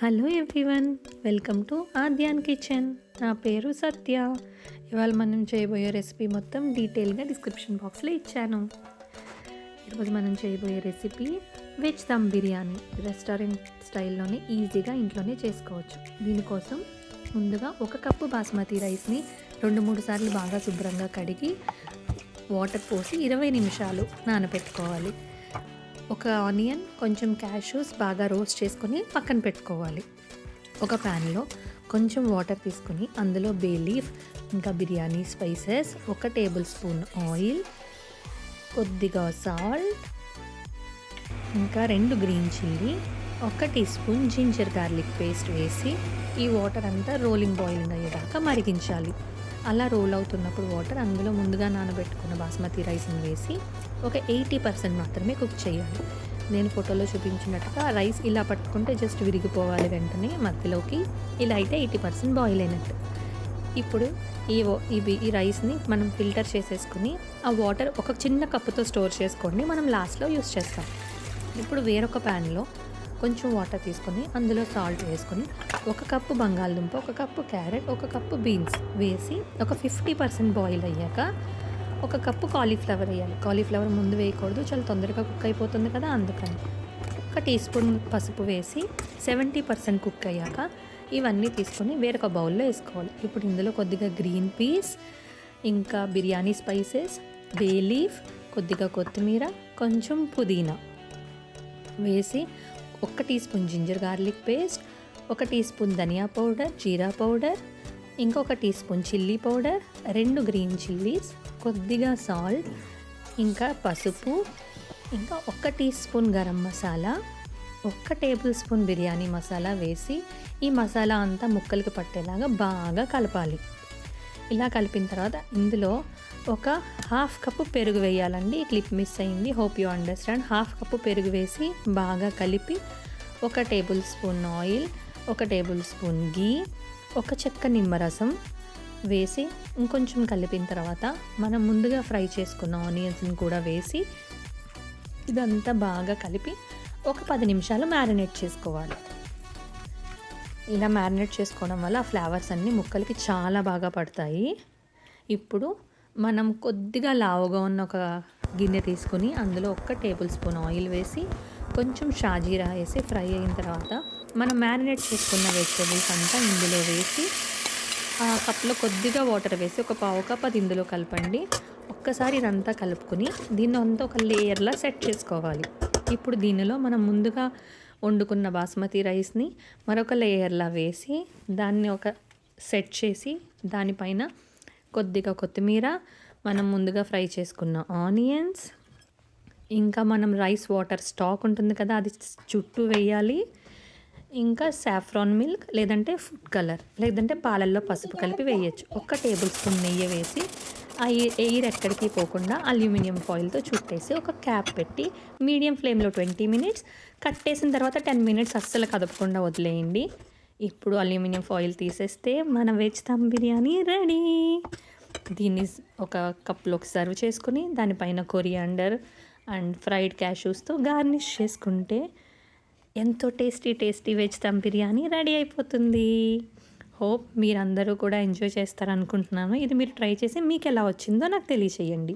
Hello everyone, welcome to Aadyan kitchen. నా పేరు సత్య. ఇవాళ మనం చేయబోయే రెసిపీ మొత్తం డీటెయిల్గా డిస్క్రిప్షన్ బాక్స్లో ఇచ్చాను. ఈరోజు మనం చేయబోయే recipe veg dum biryani. Restaurant స్టైల్లోనే ఈజీగా ఇంట్లోనే చేసుకోవచ్చు. దీనికోసం ముందుగా 1 కప్పు బాస్మతి రైస్ని 2-3 సార్లు బాగా శుభ్రంగా కడిగి వాటర్ పోసి 20 నిమిషాలు నానబెట్టుకోవాలి. ఒక ఆనియన్, కొంచెం క్యాష్యూస్ బాగా రోస్ట్ చేసుకొని పక్కన పెట్టుకోవాలి. ఒక ప్యాన్లో కొంచెం వాటర్ తీసుకొని అందులో బే లీఫ్, ఇంకా biryani spices, 1 table spoon oil, కొద్దిగా సాల్ట్, ఇంకా 2 green chilli, 1 teaspoon ginger garlic paste వేసి ఈ వాటర్ అంతా రోలింగ్ బాయిలింగ్ అయ్యేదాకా మరిగించాలి. అలా రోల్ అవుతున్నప్పుడు వాటర్ అందులో ముందుగా నానబెట్టుకున్న బాస్మతి రైస్ని వేసి ఒక 80% మాత్రమే కుక్ చేయాలి. నేను ఫోటోలో చూపించినట్టుగా రైస్ ఇలా పట్టుకుంటే జస్ట్ విరిగిపోవాలి వెంటనే మధ్యలోకి. ఇలా అయితే 80% బాయిల్ అయినట్టు. ఇప్పుడు ఈ రైస్ని మనం ఫిల్టర్ చేసేసుకుని ఆ వాటర్ ఒక చిన్న కప్పుతో స్టోర్ చేసుకోండి, మనం లాస్ట్లో యూస్ చేస్తాం. ఇప్పుడు వేరొక ప్యాన్లో కొంచెం వాటర్ తీసుకొని అందులో సాల్ట్ వేసుకొని 1 కప్పు బంగాళదుంప, 1 కప్పు క్యారెట్, 1 కప్పు బీన్స్ వేసి ఒక 50% బాయిల్ అయ్యాక 1 కప్పు కాలీఫ్లవర్ వేయాలి. కాలీఫ్లవర్ ముందు వేయకూడదు, చాలా తొందరగా కుక్ అయిపోతుంది కదా, అందుకని. 1 టీ స్పూన్ పసుపు వేసి 70% కుక్ అయ్యాక ఇవన్నీ తీసుకొని వేరొక బౌల్లో వేసుకోవాలి. ఇప్పుడు ఇందులో కొద్దిగా గ్రీన్ పీస్, ఇంకా బిర్యానీ స్పైసెస్, బే లీఫ్, కొద్దిగా కొత్తిమీర, కొంచెం పుదీనా వేసి 1 teaspoon ginger garlic paste, 1 teaspoon ధనియా పౌడర్, జీరా పౌడర్, ఇంకొక teaspoon chilli powder, 2 green chillies, కొద్దిగా సాల్ట్, ఇంకా పసుపు, ఇంకా 1 teaspoon garam masala, 1 table spoon biryani masala వేసి ఈ మసాలా అంతా ముక్కలకు పట్టేలాగా బాగా కలపాలి. ఇలా కలిపిన తర్వాత ఇందులో ఒక 1/2 కప్పు పెరుగు వేయాలండి. ఈ క్లిప్ మిస్ అయింది, హోప్ యూ అండర్స్టాండ్. 1/2 కప్పు పెరుగు వేసి బాగా కలిపి 1 table spoon oil, 1 table spoon ghee, 1 చెక్క నిమ్మరసం వేసి ఇంకొంచెం కలిపిన తర్వాత మనం ముందుగా ఫ్రై చేసుకున్న ఆనియన్స్ని కూడా వేసి ఇదంతా బాగా కలిపి ఒక 10 నిమిషాలు మ్యారినేట్ చేసుకోవాలి. ఇలా మ్యారినేట్ చేసుకోవడం వల్ల ఆ ఫ్లేవర్స్ అన్నీ ముక్కలకి చాలా బాగా పడతాయి. ఇప్పుడు మనం కొద్దిగా లావుగా ఉన్న ఒక గిన్నె తీసుకుని అందులో 1 టేబుల్ స్పూన్ ఆయిల్ వేసి కొంచెం షాజీరా వేసి ఫ్రై అయిన తర్వాత మనం మ్యారినేట్ చేసుకున్న వెజిటబుల్స్ అంతా ఇందులో వేసి ఆ కప్లో కొద్దిగా వాటర్ వేసి ఒక 1/4 కప్ అది ఇందులో కలపండి. ఒక్కసారి ఇదంతా కలుపుకొని దీన్ని అంతా ఒక లేయర్లా సెట్ చేసుకోవాలి. ఇప్పుడు దీనిలో మనం ముందుగా వండుకున్న బాస్మతి రైస్ని మరొక లేయర్లా వేసి దాన్ని ఒక సెట్ చేసి దానిపైన కొద్దిగా కొత్తిమీర, మనం ముందుగా ఫ్రై చేసుకున్న ఆనియన్స్, ఇంకా మనం రైస్ వాటర్ స్టాక్ ఉంటుంది కదా అది చుట్టూ వేయాలి. ఇంకా సాఫ్రాన్ మిల్క్, లేదంటే ఫుడ్ కలర్, లేదంటే పాలల్లో పసుపు కలిపి వేయచ్చు. 1 టేబుల్ స్పూన్ నెయ్యి వేసి ఆ ఎయిర్ ఎక్కడికి పోకుండా అల్యూమినియం ఫాయిల్తో చుట్టేసి ఒక క్యాప్ పెట్టి మీడియం ఫ్లేమ్లో 20 మినిట్స్, కట్టేసిన తర్వాత 10 మినిట్స్ అస్సలు కదపకుండా వదిలేయండి. ఇప్పుడు అల్యూమినియం ఫాయిల్ తీసేస్తే మన వెజ్ దమ్ బిర్యానీ రెడీ. దీన్ని ఒక కప్లోకి సర్వ్ చేసుకుని దానిపైన కొరియాండర్ అండ్ ఫ్రైడ్ క్యాష్యూస్తో గార్నిష్ చేసుకుంటే ఎంతో tasty veg dum biryani ready అయిపోతుంది. హోప్ మీరందరూ కూడా ఎంజాయ్ చేస్తారనుకుంటున్నాను. ఇది మీరు ట్రై చేసి మీకు ఎలా వచ్చిందో నాకు తెలియచేయండి.